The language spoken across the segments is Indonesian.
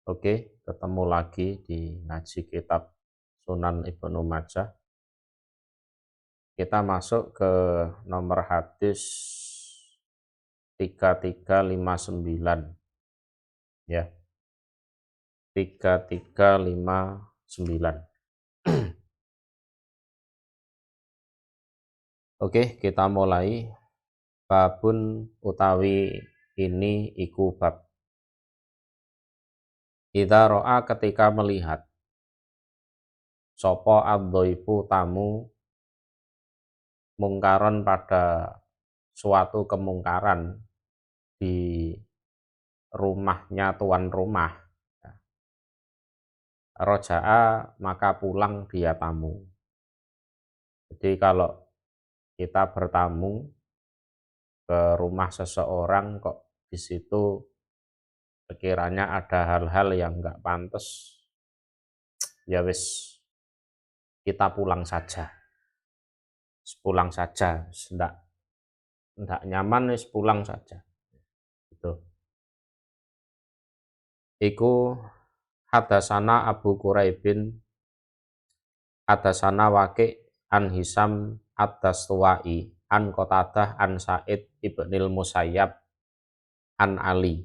Oke, ketemu lagi di ngaji kitab Sunan Ibnu Majah. Kita masuk ke nomor hadis 3359 ya. 3359. Oke, kita mulai. Babun utawi ini iku bab. Idza ro'a ketika melihat sopo adzaifu tamu mungkaron pada suatu kemungkaran di rumahnya tuan rumah, roja'a maka pulang dia tamu. Jadi kalau kita bertamu ke rumah seseorang kok di situ sekiranya ada hal-hal yang nggak pantas, ya wis kita pulang saja. Pulang saja, ndak nyaman wis pulang saja. Gitu. Iku hadasana Abu Quraibin hadasana Waqi' an Hisam ad-Dastuwai an Qatadah an Sa'id ibnil Musayyab an Ali.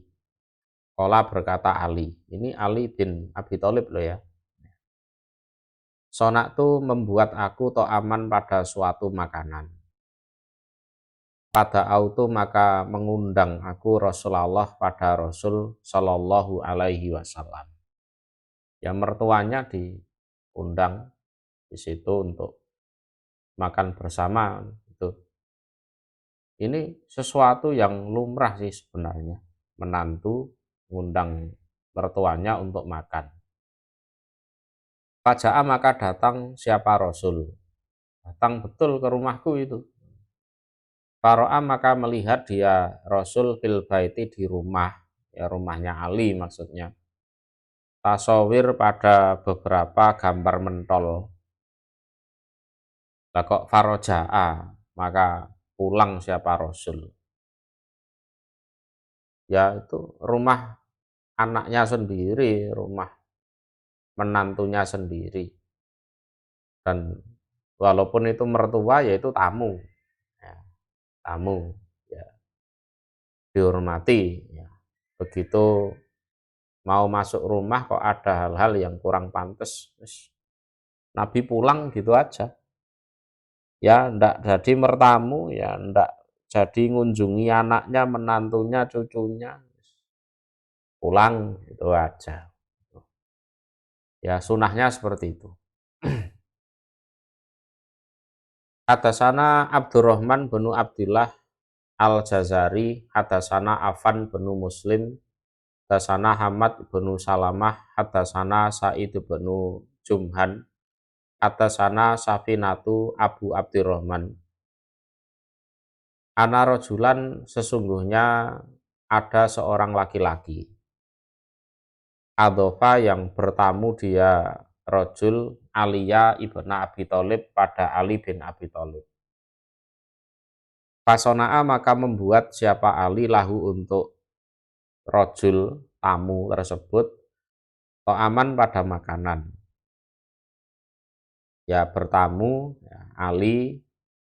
Qala berkata Ali. Ini Ali bin Abi Thalib loh ya. Sonaktu membuat aku to'aman pada suatu makanan. Pada autu maka mengundang aku Rasulullah pada Rasul Shallallahu Alaihi Wasallam. Ya mertuanya diundang di situ untuk makan bersama itu. Ini sesuatu yang lumrah sih sebenarnya, menantu mengundang mertuanya untuk makan. Faja'a maka datang siapa Rasul, datang betul ke rumahku itu. Faro'a maka melihat dia Rasul fil baiti di rumah, ya rumahnya Ali maksudnya. Tasawir pada beberapa gambar mentol. Lah kok faroja'a maka pulang siapa Rasul. Ya itu rumah anaknya sendiri, rumah menantunya sendiri. Dan walaupun itu mertua ya itu tamu. Ya, tamu ya dihormati ya. Begitu mau masuk rumah kok ada hal-hal yang kurang pantas, Nabi pulang gitu aja. Ya ndak jadi mertamu, ya ndak jadi ngunjungi anaknya, menantunya, cucunya. Pulang itu aja. Ya sunahnya seperti itu. Hadasana Abdurrahman bin Abdillah Al-Jazari, hadasana Affan bin Muslim, hadasana Hamad bin Salamah, hadasana Sa'id bin Jumhan, hadasana Safinatu Abu Abdurrahman. Ana rojulan sesungguhnya ada seorang laki-laki. Adhofa yang bertamu dia rojul Aliya ibn Abi Thalib pada Ali bin Abi Thalib. Fasona'a maka membuat siapa Ali lahu untuk rojul tamu tersebut to'aman pada makanan. Ya bertamu ya, Ali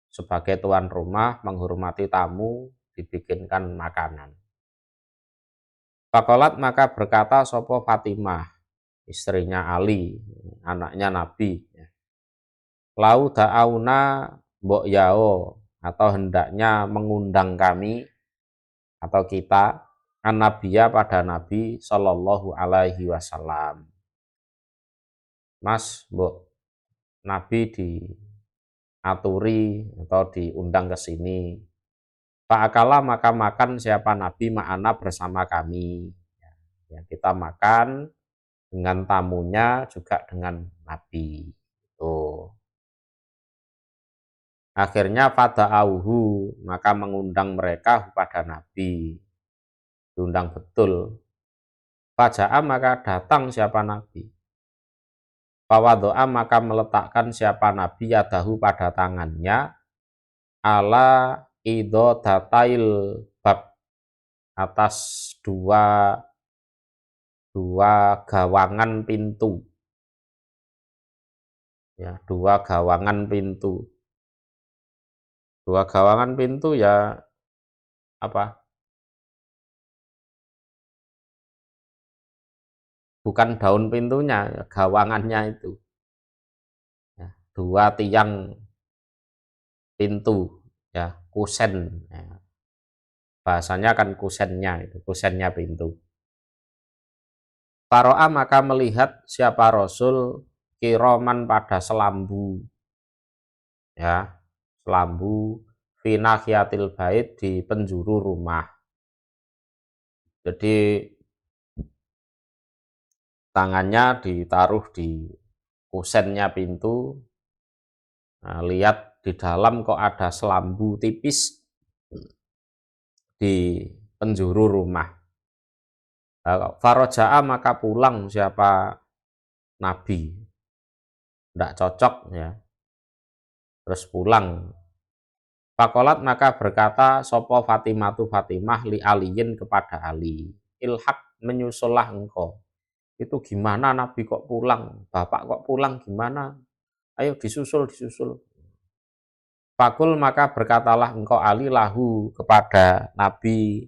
sebagai tuan rumah menghormati tamu dibikinkan makanan. Fakolat maka berkata sopo Fatimah istrinya Ali anaknya Nabi. Lau da'auna mbok yao atau hendaknya mengundang kami atau kita an-nabiyya pada Nabi Shallallahu Alaihi Wasallam. Mas, mbok Nabi diaturi atau diundang ke sini. Fa'akala maka makan siapa Nabi ma'ana bersama kami. Ya, kita makan dengan tamunya juga dengan Nabi. Tuh. Akhirnya fada'auhu maka mengundang mereka kepada Nabi. Diundang betul. Faja'a maka datang siapa Nabi. Fawado'a maka meletakkan siapa Nabi yadahu pada tangannya ala idho datail bab atas dua dua gawangan pintu. Ya, dua gawangan pintu. Dua gawangan pintu ya apa? Bukan daun pintunya, gawangannya itu. Ya, dua tiang pintu, ya, kusen. Ya. Bahasanya kan kusennya, itu kusennya pintu. Faro'a maka melihat siapa Rasul kiroman pada selambu, ya, selambu finahiyatil bait di penjuru rumah. Jadi tangannya ditaruh di kusennya pintu. Nah, lihat di dalam kok ada selambu tipis di penjuru rumah. Faroja'a maka pulang siapa Nabi, tidak cocok ya, terus pulang. Fakolat maka berkata sopo Fatimah li aliyin kepada Ali, ilhaq menyusullah engkau. Itu gimana Nabi kok pulang, bapak kok pulang gimana, ayo disusul. Fakul maka berkatalah engkau Ali lahu kepada Nabi,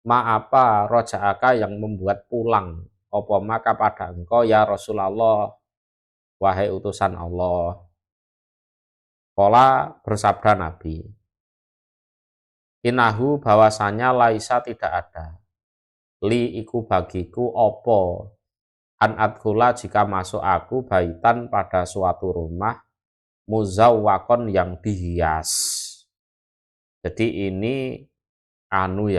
ma apa roja'aka yang membuat pulang, opo maka pada engkau ya Rasulullah, wahai utusan Allah. Pola bersabda Nabi, inahu bahwasanya laisa tidak ada, li iku bagiku opo, an adkhula jika masuk aku baitan pada suatu rumah, muzawwakon yang dihias. Jadi ini anu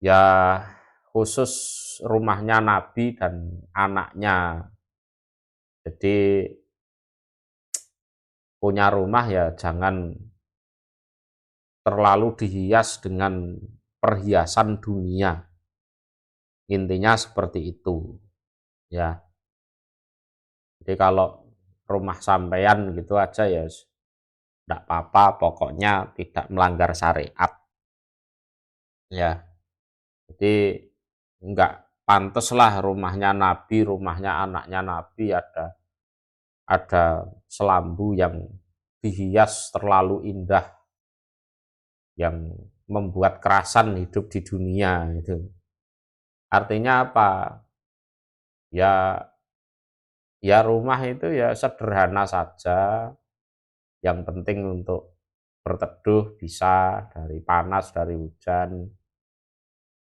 ya khusus rumahnya Nabi dan anaknya. Jadi punya rumah ya jangan terlalu dihias dengan perhiasan dunia. Intinya seperti itu. Ya. Jadi kalau rumah sampean gitu aja ya tidak apa-apa, pokoknya tidak melanggar syariat. Ya. Jadi enggak pantas lah rumahnya Nabi, rumahnya anaknya Nabi ada selambu yang dihias terlalu indah, yang membuat kerasan hidup di dunia itu. Artinya apa? Ya rumah itu ya sederhana saja, yang penting untuk berteduh bisa dari panas, dari hujan.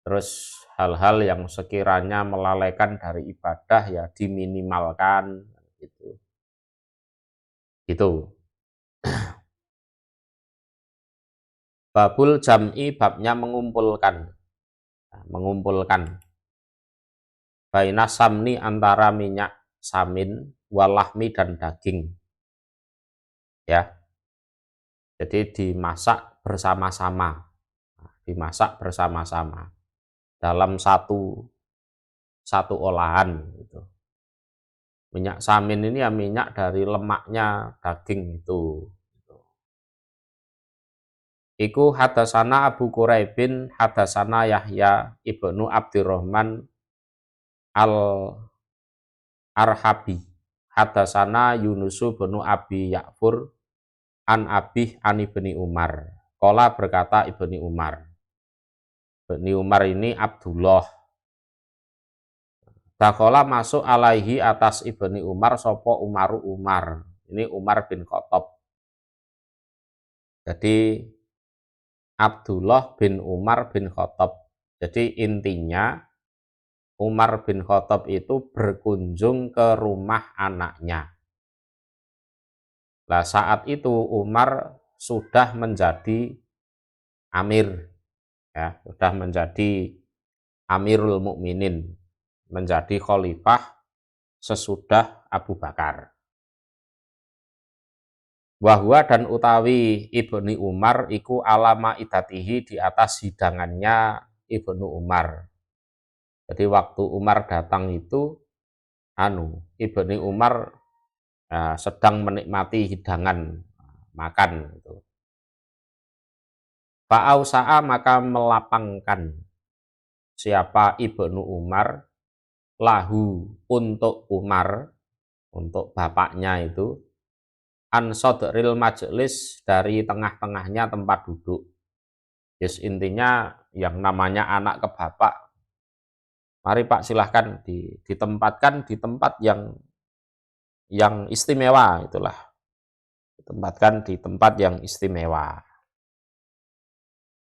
Terus hal-hal yang sekiranya melalaikan dari ibadah ya diminimalkan gitu. Gitu. Babul jam'i babnya mengumpulkan. Nah, mengumpulkan baina samni antara minyak samin walahmi dan daging. Ya. Jadi dimasak bersama-sama. Dimasak bersama-sama dalam satu olahan gitu. Minyak samin ini ya minyak dari lemaknya daging itu. Iku hadasana Abu Quraibin hadasana Yahya ibnu Abdurrahman al-Arhabi hadasana Yunusu bin Abi Ya'fur an Abih an Ibni Umar. Qala berkata Ibni Umar. Ibni Umar ini Abdullah. Dakola masuk alaihi atas Ibni Umar sopo Umaru Umar. Ini Umar bin Khattab. Jadi Abdullah bin Umar bin Khattab. Jadi intinya Umar bin Khattab itu berkunjung ke rumah anaknya. Nah, saat itu Umar sudah menjadi amir, ya, sudah menjadi Amirul Mukminin, menjadi khalifah sesudah Abu Bakar. Wahwa dan utawi Ibni Umar iku alama idatihi di atas hidangannya Ibnu Umar. Jadi waktu Umar datang itu Ibni Umar sedang menikmati hidangan makan gitu. Fa'ausa'a maka melapangkan siapa Ibnu Umar, lahu untuk Umar, untuk bapaknya itu, an sodril majelis, dari tengah-tengahnya tempat duduk. Yes, intinya yang namanya anak ke bapak, mari Pak silahkan ditempatkan di tempat yang istimewa, itulah, ditempatkan di tempat yang istimewa.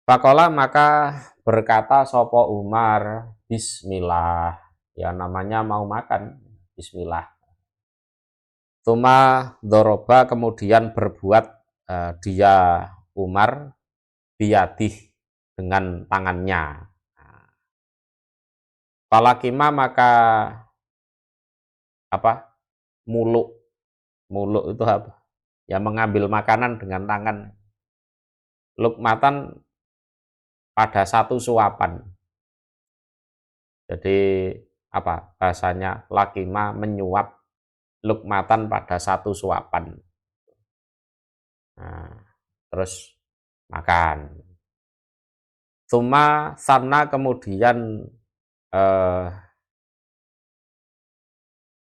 Faqala, maka berkata sopo Umar, bismillah, ya namanya mau makan, bismillah. Tuma doroba, kemudian berbuat dia Umar, biyadih, dengan tangannya. Falakima, maka apa? Muluk. Muluk itu apa? Ya mengambil makanan dengan tangan. Lukmatan, pada satu suapan. Jadi apa bahasanya? Lakima, menyuap, lukmatan, pada satu suapan. Nah, terus makan. Suma sana, kemudian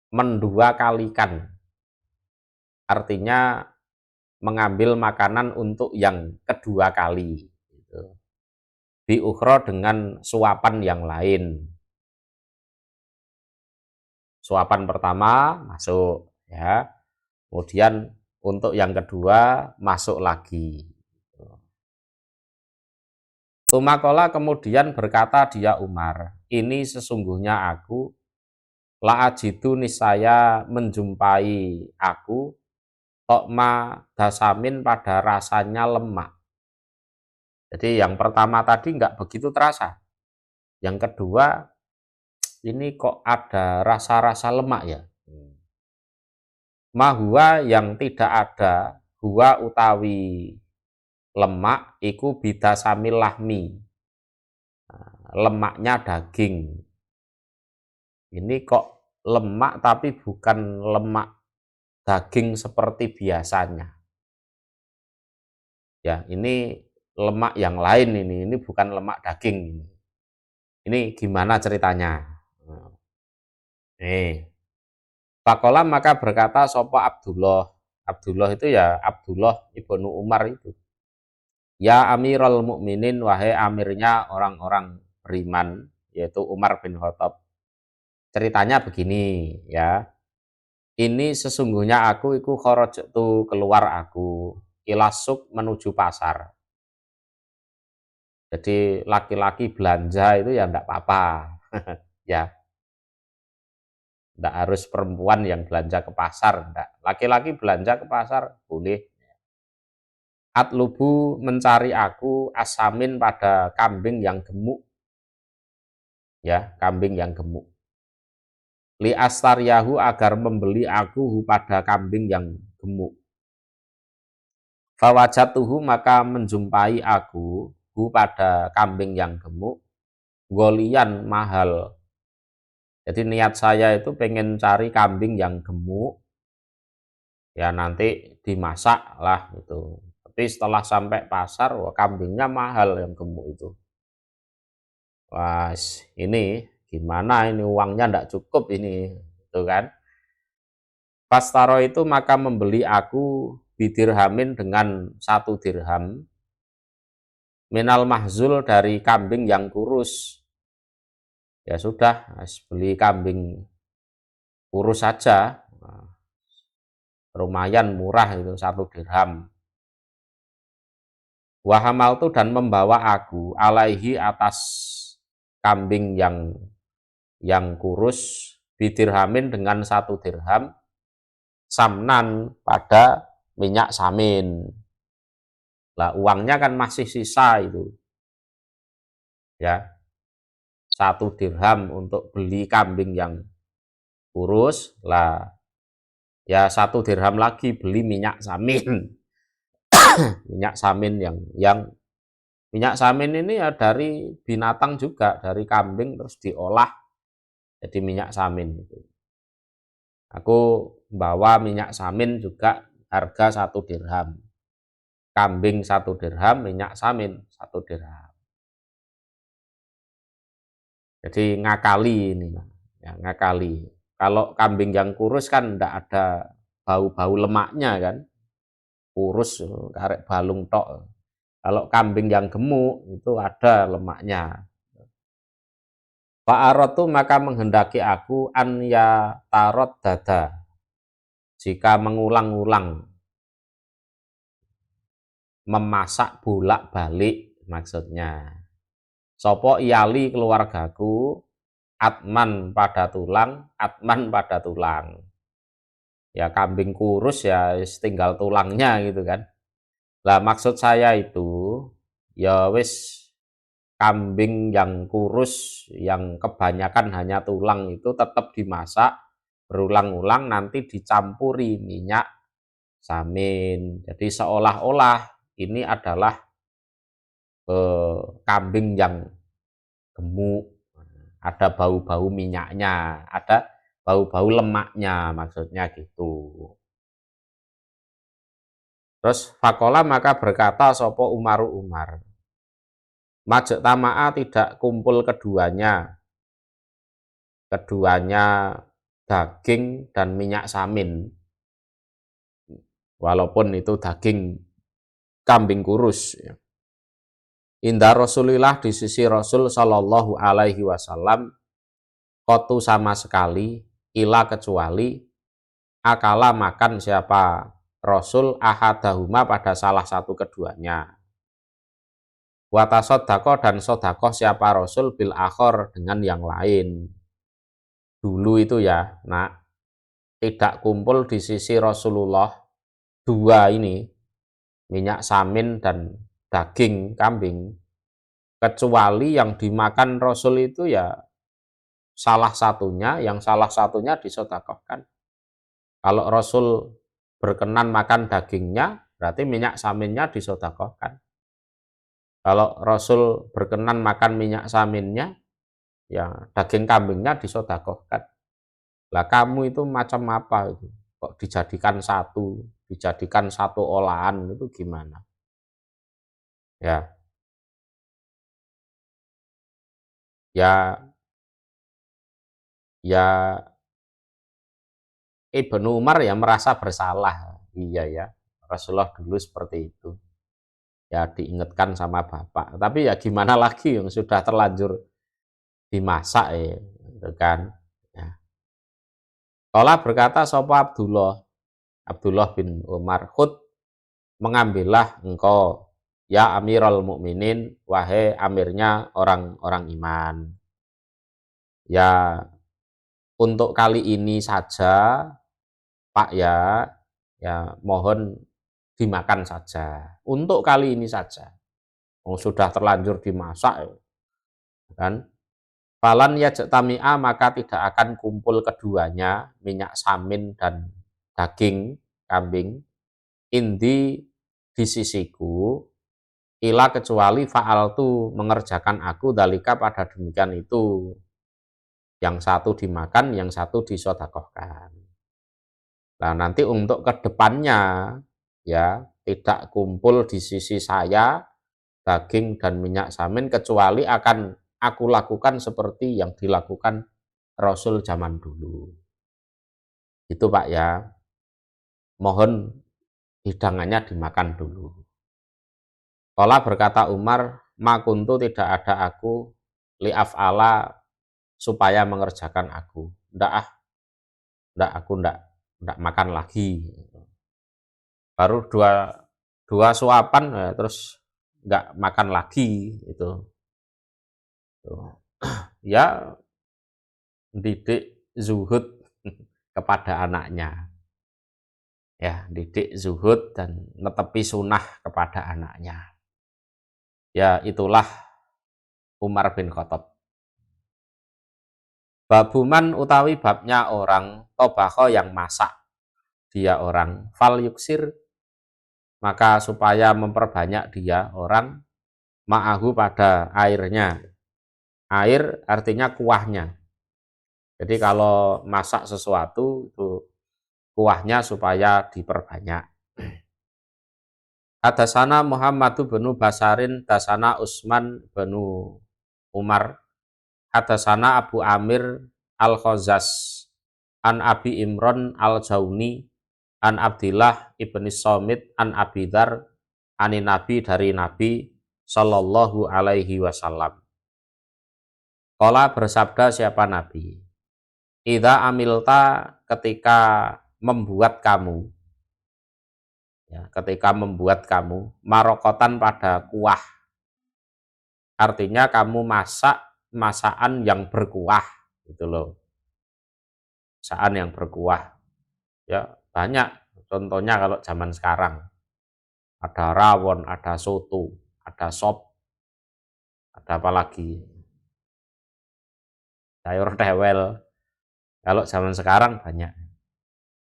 mendua kalikan, artinya mengambil makanan untuk yang kedua kali, gitu. Bi ukhro, dengan suapan yang lain. Suapan pertama masuk, ya, kemudian untuk yang kedua masuk lagi. Tumakola, kemudian berkata dia Umar, ini sesungguhnya aku, la ajidu, niscaya menjumpai aku, tokma dasamin, pada rasanya lemak. Jadi yang pertama tadi nggak begitu terasa. Yang kedua, ini kok ada rasa-rasa lemak ya. Mahua, yang tidak ada, huwa utawi lemak, iku bidasamil lahmi, lemaknya daging. Ini kok lemak tapi bukan lemak daging seperti biasanya. Ya, ini lemak yang lain ini bukan lemak daging ini. Ini gimana ceritanya? Nih, Fakola, maka berkata sopo Abdullah. Abdullah itu ya Abdullah ibnu Umar itu. Ya Amirul Mukminin, wahai amirnya orang-orang beriman, yaitu Umar bin Khattab. Ceritanya begini, ya. Ini sesungguhnya aku iku kharajtu, keluar aku, ilasuk, menuju pasar. Jadi laki-laki belanja itu ya enggak apa-apa. Ya, enggak harus perempuan yang belanja ke pasar, enggak. Laki-laki belanja ke pasar boleh. Atlubu, mencari aku, asamin, pada kambing yang gemuk. Ya, kambing yang gemuk. Li astaryahu, agar membeli aku pada kambing yang gemuk. Fawajatuhu, maka menjumpai aku pada kambing yang gemuk, golian, mahal. Jadi niat saya itu pengen cari kambing yang gemuk, ya nanti dimasak lah gitu. Tapi setelah sampai pasar, wah kambingnya mahal yang gemuk itu. Wah, ini gimana ini, uangnya ndak cukup ini, gitu kan. Pastaro itu, maka membeli aku bidirhamin, dengan 1 dirham, minal mahzul, dari kambing yang kurus. Ya sudah, beli kambing kurus saja, lumayan murah itu 1 dirham. Wahamal tu, dan membawa aku, alaihi, atas kambing yang kurus, bidirhamin, dengan 1 dirham, samnan, pada minyak samin. Lah uangnya kan masih sisa itu, ya, 1 dirham untuk beli kambing yang kurus, lah ya 1 dirham lagi beli minyak samin. Minyak samin yang minyak samin ini ya dari binatang juga, dari kambing terus diolah jadi minyak samin. Aku bawa minyak samin juga, harga 1 dirham. Kambing 1 dirham, minyak samin 1 dirham. Jadi ngakali ini, ya, ngakali. Kalau kambing yang kurus kan ndak ada bau-bau lemaknya kan, kurus karek balung tok. Kalau kambing yang gemuk itu ada lemaknya. Fa'aratu maka menghendaki aku an ya tarot dada, jika mengulang-ulang memasak bolak-balik maksudnya. Sopo iyali keluargaku atman pada tulang, atman pada tulang. Ya kambing kurus ya tinggal tulangnya gitu kan. Lah maksud saya itu ya wis kambing yang kurus yang kebanyakan hanya tulang itu tetap dimasak berulang-ulang nanti dicampuri minyak samin. Jadi seolah-olah ini adalah kambing yang gemuk, ada bau-bau minyaknya, ada bau-bau lemaknya maksudnya gitu. Terus fakola maka berkata sopo Umaru Umar, majek tama'a tidak kumpul keduanya daging dan minyak samin, walaupun itu daging kambing kurus. Indah Rasulillah di sisi Rasul Shallallahu Alaihi Wasallam kotu sama sekali ila kecuali akala makan siapa Rasul ahadahuma pada salah satu keduanya. Wata sodako dan sodako siapa Rasul bil akhor dengan yang lain. Dulu itu ya, nak tidak kumpul di sisi Rasulullah dua ini, minyak samin dan daging kambing, kecuali yang dimakan Rasul itu ya salah satunya, yang salah satunya disedekahkan. Kalau Rasul berkenan makan dagingnya, berarti minyak saminnya disedekahkan. Kalau Rasul berkenan makan minyak saminnya, ya daging kambingnya disedekahkan. Lah kamu itu macam apa itu? Kok dijadikan satu olahan itu gimana? Ya, ya, ya Ibnu Umar ya merasa bersalah. Iya ya, Rasulullah dulu seperti itu. Ya diingatkan sama bapak. Tapi ya gimana lagi yang sudah terlanjur dimasak ya, gitu kan. Ya. Kala berkata sapa Abdullah bin Umar, khud mengambillah engkau ya Amirul Mukminin, wahai amirnya orang-orang iman. Ya untuk kali ini saja Pak ya mohon dimakan saja. Untuk kali ini saja. Sudah terlanjur dimasak kan. Falan yajtami'a maka tidak akan kumpul keduanya, minyak samin dan daging kambing, indi di sisiku, ila kecuali fa'altu mengerjakan aku dalika pada demikian itu. Yang satu dimakan, yang satu disodakohkan. Nah nanti untuk kedepannya ya tidak kumpul di sisi saya daging dan minyak samin kecuali akan aku lakukan seperti yang dilakukan Rasul zaman dulu. Itu Pak ya. Mohon hidangannya dimakan dulu. Kala berkata Umar, makuntu tidak ada aku li'af'ala supaya mengerjakan aku. Ndak aku ndak makan lagi. Baru dua suapan ya, terus nggak makan lagi itu. Ya didik zuhud kepada anaknya. Ya, didik zuhud dan netepi sunnah kepada anaknya. Ya, itulah Umar bin Khattab. Babuman utawi babnya orang tobako yang masak dia orang fal yuksir maka supaya memperbanyak dia orang ma'ahu pada airnya. Air artinya kuahnya. Jadi kalau masak sesuatu itu kuahnya supaya diperbanyak. Hadasana Muhammad bin Basarin dasana Utsman bin Umar Hadatsana Abu Amir Al-Khazaz an Abi Imran Al-Jauni an Abdillah ibni Somit an Abi Dzar ani Nabi dari Nabi Sallallahu alaihi wasallam. Qala bersabda siapa Nabi? Idza amilta ketika membuat kamu, ya, ketika membuat kamu marokotan pada kuah, artinya kamu masak masakan yang berkuah, gitu loh, masakan yang berkuah, ya banyak. Contohnya kalau zaman sekarang ada rawon, ada soto, ada sop, ada apa lagi, sayur tewel. Kalau zaman sekarang banyak.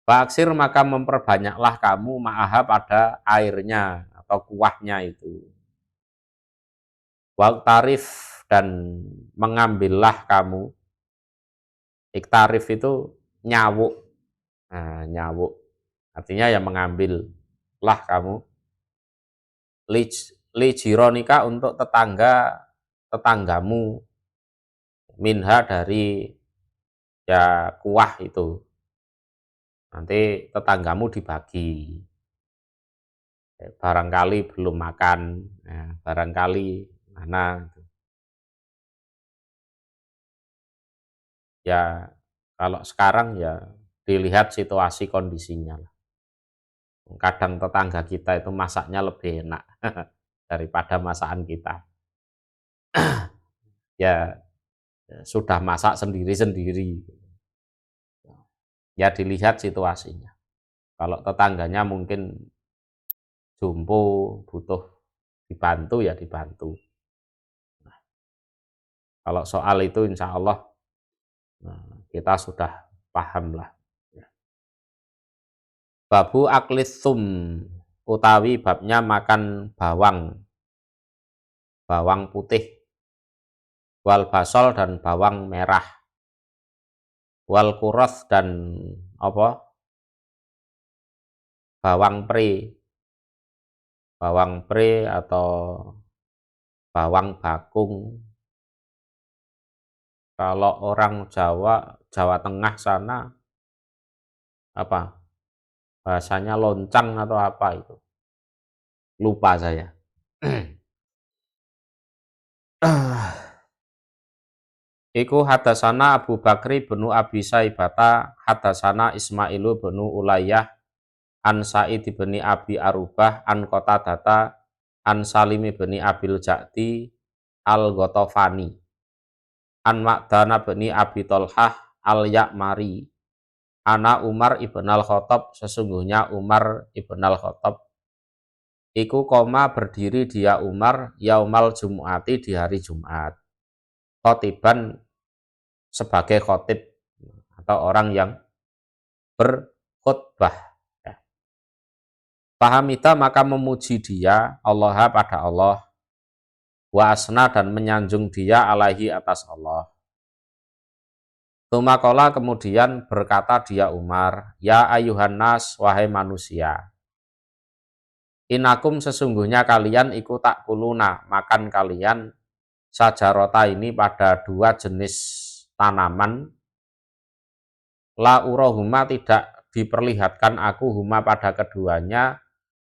Faksir maka memperbanyaklah kamu ma'aha pada airnya atau kuahnya itu. Waktarif dan mengambillah kamu. Iktarif itu nyawuk. Nah, nyawuk. Artinya ya mengambillah kamu. Lijironika untuk tetanggamu. Minha dari ya kuah itu. Nanti tetanggamu dibagi. Barangkali belum makan, nah, barangkali mana, ya kalau sekarang ya dilihat situasi kondisinya. Kadang tetangga kita itu masaknya lebih enak daripada masakan kita. Ya sudah masak sendiri-sendiri. Ya dilihat situasinya. Kalau tetangganya mungkin jumbo butuh dibantu ya dibantu. Nah, kalau soal itu insya Allah kita sudah paham lah. Babu aklithum utawi babnya makan bawang putih, wal basol dan bawang merah, wal kuroth dan apa bawang pre atau bawang bakung. Kalau orang Jawa Tengah sana apa bahasanya loncang atau apa itu, lupa saya. Iku hadasana Abu Bakri benu Abi Saibata hadasana Ismailu benu Ulayyah an Sa'id beni Abi Arubah an Qatadata an Salim beni Abil Ja'di al-Ghatafani an Ma'dana beni Abi Tolhah al-Ya'mari ana Umar ibn al-Khattab sesungguhnya Umar ibn al-Khattab iku koma berdiri dia Umar yaumal Jum'ati di hari Jumat khotiban sebagai khotib atau orang yang berkhutbah. Fahamita maka memuji dia Allah pada Allah, wa asna dan menyanjung dia alaihi atas Allah. Tumakola kemudian berkata dia Umar, ya ayuhan nas wahai manusia. Inakum sesungguhnya kalian iku takuluna makan kalian sajarota ini pada dua jenis tanaman. La urohuma tidak diperlihatkan aku huma pada keduanya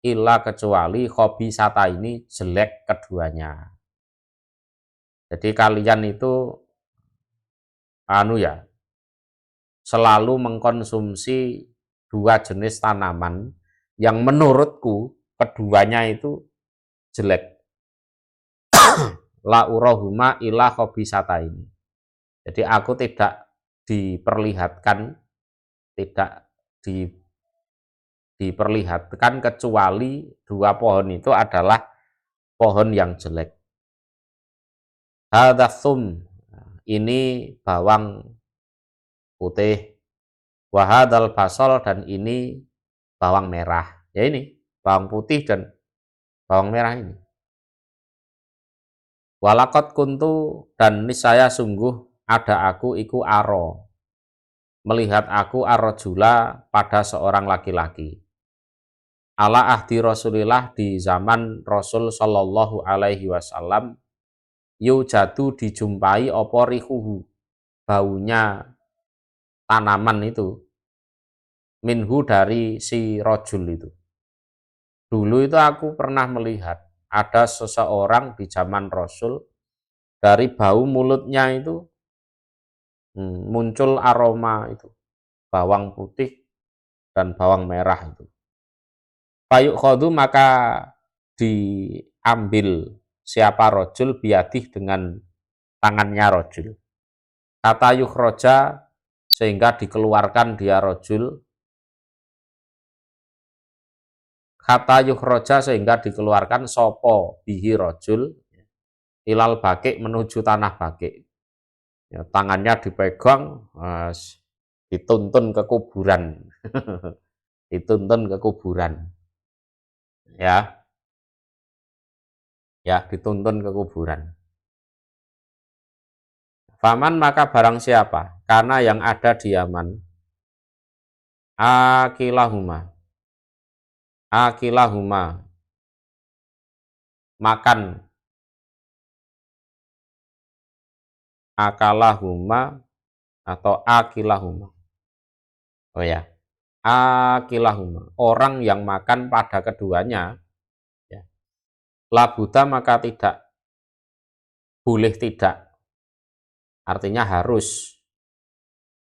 illa kecuali hobi sata ini jelek keduanya. Jadi kalian itu selalu mengkonsumsi dua jenis tanaman yang menurutku keduanya itu jelek. La urohuma illa hobi sata ini. Jadi aku tidak diperlihatkan kecuali dua pohon itu adalah pohon yang jelek. Hadatsum ini bawang putih, wahadal basol dan ini bawang merah. Ya ini bawang putih dan bawang merah ini. Walakot kuntu dan niscaya sungguh ada aku iku aro melihat aku arrojula pada seorang laki-laki ala ahdi Rasulillah di zaman Rasul Shallallahu alaihi wasallam yujadu dijumpai apa rihuhu, baunya tanaman itu, minhu dari si rojul itu. Dulu itu aku pernah melihat ada seseorang di zaman Rasul, dari bau mulutnya itu muncul aroma itu, bawang putih dan bawang merah itu. Payuk khodu maka diambil siapa rojul biadih dengan tangannya rojul. Kata yukhroja sehingga dikeluarkan dia rojul. Kata yukhroja sehingga dikeluarkan sopo bihi rojul ilal bakik menuju tanah bakik. Ya, tangannya dipegang, dituntun ke kuburan. Dituntun ke kuburan. Ya, dituntun ke kuburan. Faman maka barang siapa, karena yang ada di Yaman, akilahuma makan, akalahuma atau akilahuma. Oh ya, akilahuma, orang yang makan pada keduanya, ya, labuta maka tidak boleh tidak, artinya harus.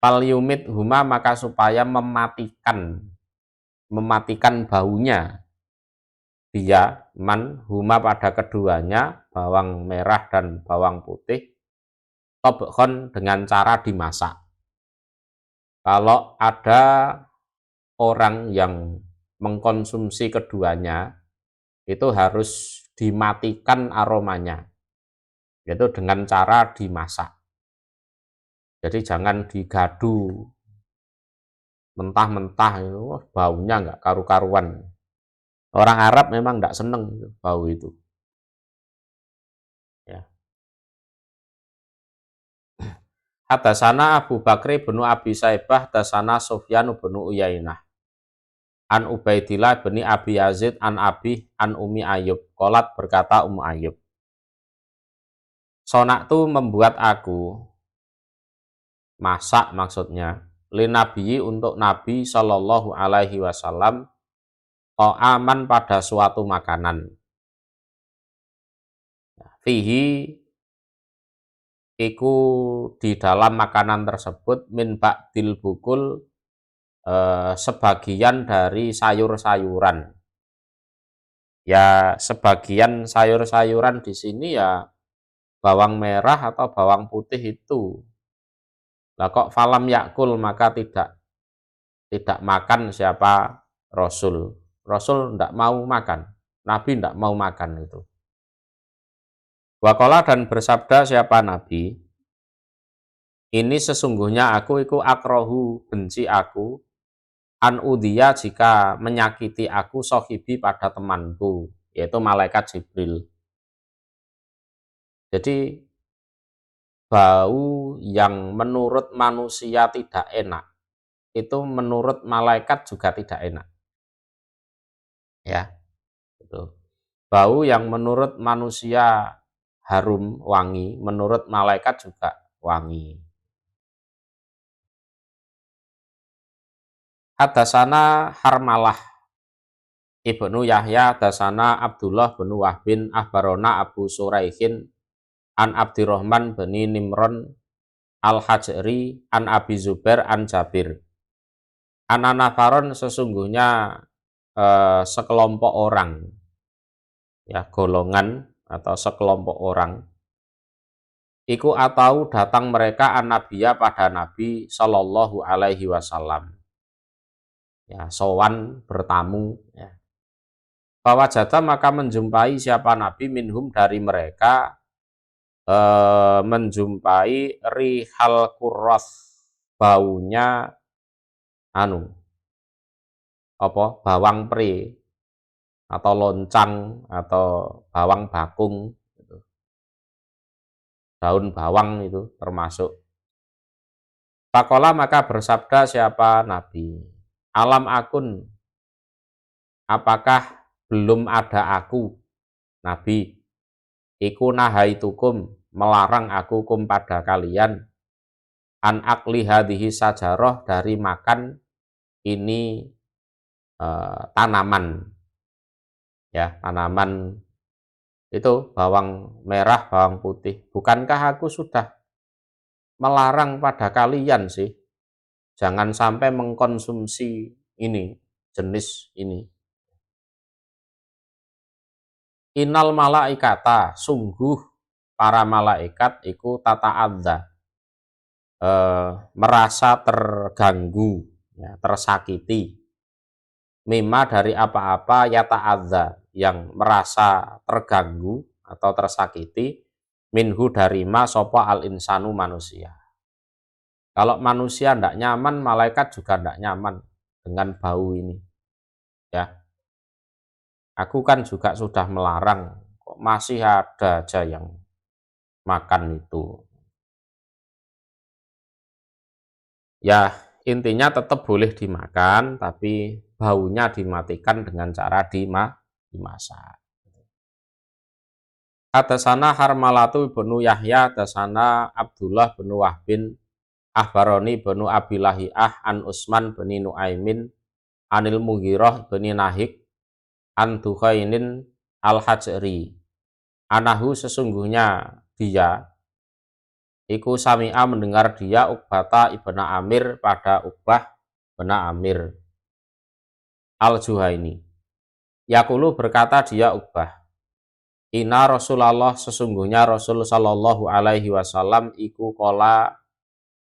Fal yumit huma maka supaya mematikan baunya dia man huma pada keduanya, bawang merah dan bawang putih, tobkhon dengan cara dimasak. Kalau ada orang yang mengkonsumsi keduanya, itu harus dimatikan aromanya, yaitu dengan cara dimasak. Jadi jangan digadu mentah-mentah, baunya nggak karu-karuan. Orang Arab memang nggak seneng bau itu. Ya. Hadasana Abu Bakri bin Abi Saibah, hadasana Sufyan bin Uyainah. An Ubaidillah bin Abi Yazid, an Abi, an Umi Ayub. Qolat berkata Ummu Ayub. Sonak tu membuat aku, masak maksudnya, linabiyi untuk Nabi Shallallahu Alaihi Wasallam, aman pada suatu makanan. Fihi iku di dalam makanan tersebut min ba'dil bukul, sebagian dari sayur-sayuran. Ya, sebagian sayur-sayuran di sini ya bawang merah atau bawang putih itu. Lah kok falam yakul maka tidak makan siapa Rasul. Rasul tidak mau makan. Nabi tidak mau makan itu. Waqala dan bersabda siapa Nabi, ini sesungguhnya aku iku akrohu benci aku, an udhiya jika menyakiti aku sohibi pada temanku, yaitu malaikat Jibril. Jadi bau yang menurut manusia tidak enak, itu menurut malaikat juga tidak enak. Ya, itu. Bau yang menurut manusia harum, wangi, menurut malaikat juga wangi. Hadasana Harmalah Ibnu Yahya, hadasana Abdullah bin Wahbin, ahbarona Abu Suraihin, an Abdirrahman bin Nimron al-Hajri, an Abi Zubair, an Jabir. Ananafaron sesungguhnya sekelompok orang, ya golongan atau sekelompok orang, iku atau datang mereka an-nabiya pada Nabi Shallallahu Alaihi Wasallam, ya sowan bertamu, ya. Fawajata maka menjumpai siapa Nabi minhum dari mereka, menjumpai rihal kurros, baunya bawang pre atau loncang atau bawang bakung gitu. Daun bawang itu termasuk. Pakola maka bersabda siapa Nabi, alam akun, apakah belum ada aku Nabi, iku nahaitukum, melarang aku kum pada kalian an akli hadhihi sajaroh dari makan ini tanaman, ya, tanaman itu bawang merah, bawang putih. Bukankah aku sudah melarang pada kalian sih, jangan sampai mengkonsumsi ini, jenis ini. Innal malaikata, sungguh para malaikat iku tata'adza, merasa terganggu, ya, tersakiti, mimma dari apa-apa ya ta'adza, yang merasa terganggu atau tersakiti, minhu dari ma sopo al insanu manusia. Kalau manusia tidak nyaman, malaikat juga tidak nyaman dengan bau ini. Ya, aku kan juga sudah melarang, kok masih ada aja yang makan itu. Ya, intinya tetap boleh dimakan, tapi baunya dimatikan dengan cara dimasak. Hadasana Harmalatu ibnu Yahya, hadasana Abdullah bin Wahbin, Ahbaroni bin Abilahiyah, an Usman bin Nuaimin, anil Mughirah bin Nahik, an Dukhainin al-Hajri, anahu sesungguhnya dia, iku sami'a mendengar dia Uqbata ibnu Amir pada Uqbah bin Amir al-Juhaini. Yaqulu berkata dia Uqbah, Inna Rasulullah sesungguhnya Rasul sallallahu alaihi wasallam iku kola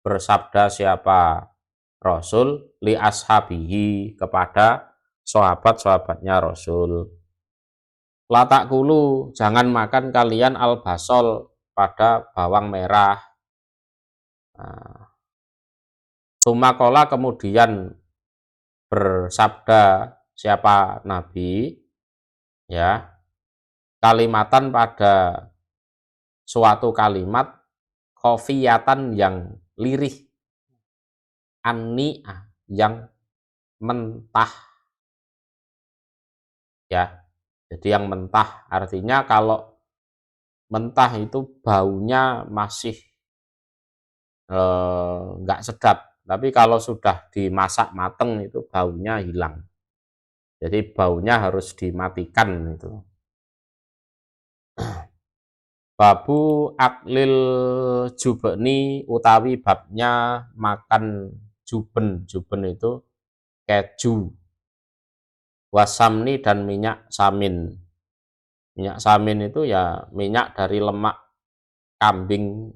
bersabda siapa Rasul li ashabihi kepada sahabat-sahabatnya Rasul. La takulu, jangan makan kalian al-basol pada bawang merah. Nah, Sumakola kemudian bersabda siapa Nabi, ya, kalimatan pada suatu kalimat khofiyatan yang lirih, anni'ah yang mentah, ya. Jadi yang mentah artinya kalau mentah itu baunya masih nggak sedap, tapi kalau sudah dimasak mateng itu baunya hilang. Jadi baunya harus dimatikan itu. Babu aklil jubni utawi babnya makan juben. Juben itu keju, wasamni dan minyak samin. Minyak samin itu ya minyak dari lemak kambing.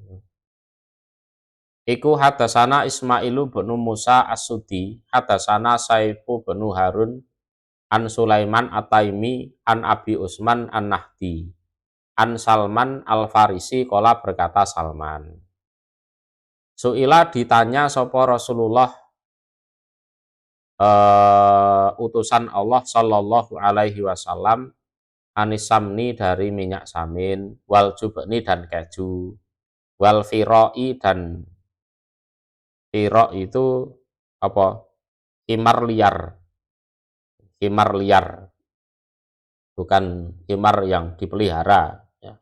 Iku hadasana Ismailu bin Musa as-Sudi, hadasana Saifu bin Harun, an Sulaiman at-Taimi, an Abi Usman an-Nahdi, an Salman al-Farisi, kola berkata Salman. Su'ila ditanya sopo Rasulullah, utusan Allah sallallahu alaihi wasallam, anisamni dari minyak samin, wal jubni dan keju, wal firoi dan firok itu apa? Himar liar. Himar liar. Bukan himar yang dipelihara, ya.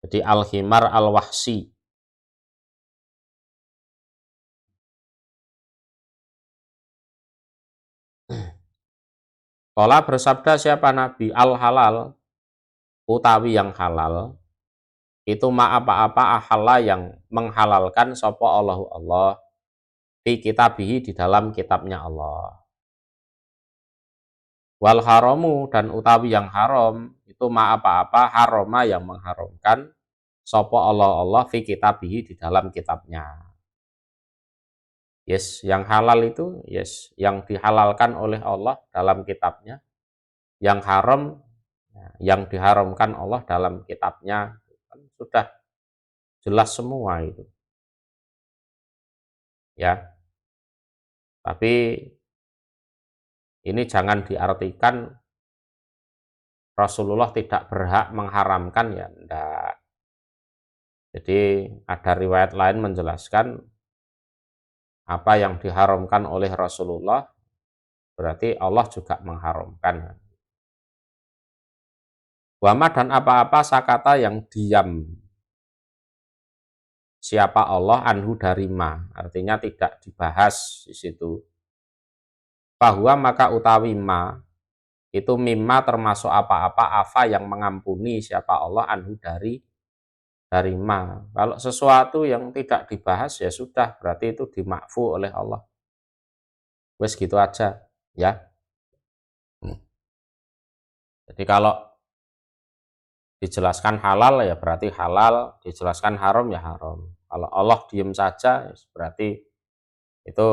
Jadi al-himar al-wahsi. Kala bersabda siapa Nabi, al-halal utawi yang halal itu ma apa-apa ahalla yang menghalalkan sopo Allahu Allah fi kitabihi di dalam kitabnya Allah. Wal haramu dan utawi yang haram itu ma apa-apa haroma yang mengharamkan sopo Allah fi kitabihi di dalam kitabnya. Yes, yang halal itu yes, yang dihalalkan oleh Allah dalam kitabnya. Yang haram, yang diharamkan Allah dalam kitabnya, kan sudah jelas semua itu. Ya. Tapi ini jangan diartikan Rasulullah tidak berhak mengharamkan, ya enggak. Jadi ada riwayat lain menjelaskan apa yang diharamkan oleh Rasulullah berarti Allah juga mengharamkan. Wama dan apa-apa sakata yang diam siapa Allah anhu dari ma, artinya tidak dibahas di situ. Bahwa maka utawi ma itu mimma termasuk apa-apa afa yang mengampuni siapa Allah anhu dari ma. Kalau sesuatu yang tidak dibahas ya sudah, berarti itu dimakfu oleh Allah. Wes gitu aja ya. Jadi kalau dijelaskan halal ya berarti halal, dijelaskan haram ya haram. Kalau Allah diem saja ya berarti itu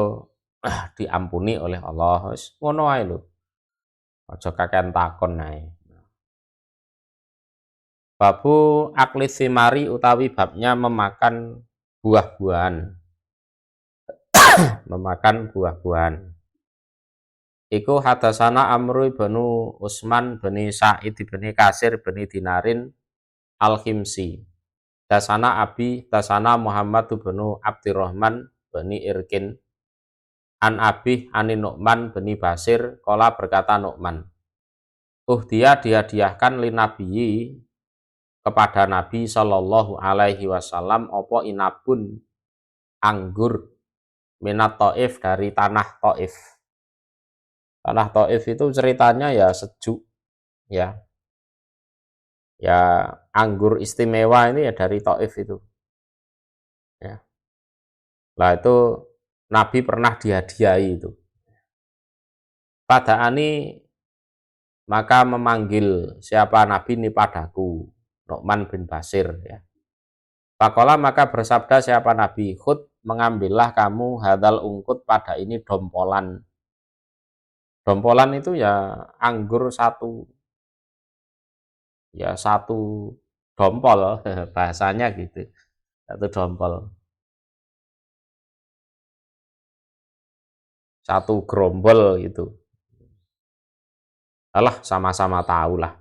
diampuni oleh Allah. Wes ngono ae lho. Aja kakean takon ae. Babu akli simari utawi babnya memakan buah-buahan. Memakan buah-buahan. Iku hadasana Amru banu Usman bani Sa'id bani Kasir bani Dinarin al-Khimsi. Dasana Abi, dasana Muhammad banu Abdurrahman bani Irkin. An Abi ani Nu'man bani Basir, kola berkata Nu'man. Dia dihadiahkan li Nabiyyi kepada Nabi Shallallahu Alaihi Wasallam opo inabun anggur minat Taif dari tanah Taif. Tanah Taif itu ceritanya ya sejuk ya. Ya anggur istimewa ini ya dari Taif itu. Ya. Lah itu Nabi pernah dihadiahi itu. Pada ani maka memanggil siapa Nabi ini padaku, Nu'man bin Basir ya. Pakola maka bersabda siapa Nabi, khud mengambillah kamu hadal ungkut pada ini dompolan. Dompolan itu ya anggur satu, ya satu dompol bahasanya gitu, satu dompol, satu gerombol gitu. Alah sama-sama tahu lah.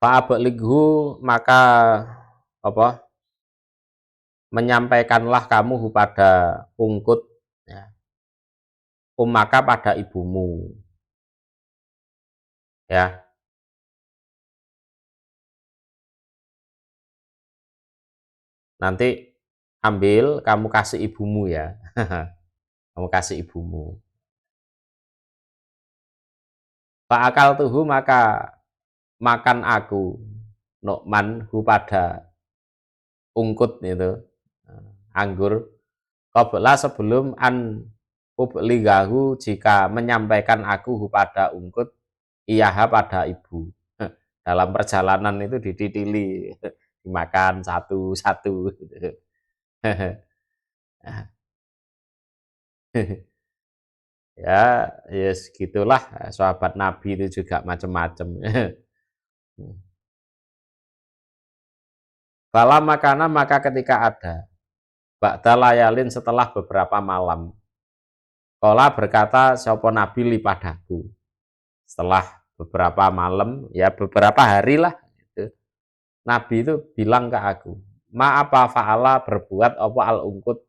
Fa'ablighu maka apa? Menyampaikanlah kamu pada ungkut ya. Maka pada ibumu. Ya. Nanti ambil kamu kasih ibumu ya. Kamu kasih ibumu. Fa'akal tuhu maka makan aku Nu'man hu pada ungkut itu anggur qabla sebelum an ubligahu jika menyampaikan aku pada ungkut iyaha pada ibu. Dalam perjalanan itu dititili, dimakan satu-satu. Ya, yes gitulah sahabat Nabi itu juga macam-macam. Fala makana maka ketika ada ba'da layalin setelah beberapa malam. Kola berkata sapa Nabi li padaku. Setelah beberapa malam, ya beberapa hari lah gitu. Nabi itu bilang ke aku, ma apa fa'ala berbuat apa al ungkut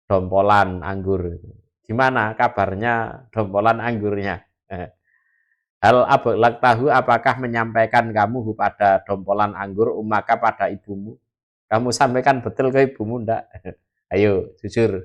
dompolan anggur. Gimana kabarnya dompolan anggurnya? Hal ablak tahu apakah menyampaikan kamu pada dompolan anggur umaka pada ibumu? Kamu sampaikan betul ke ibumu ndak? Ayo jujur.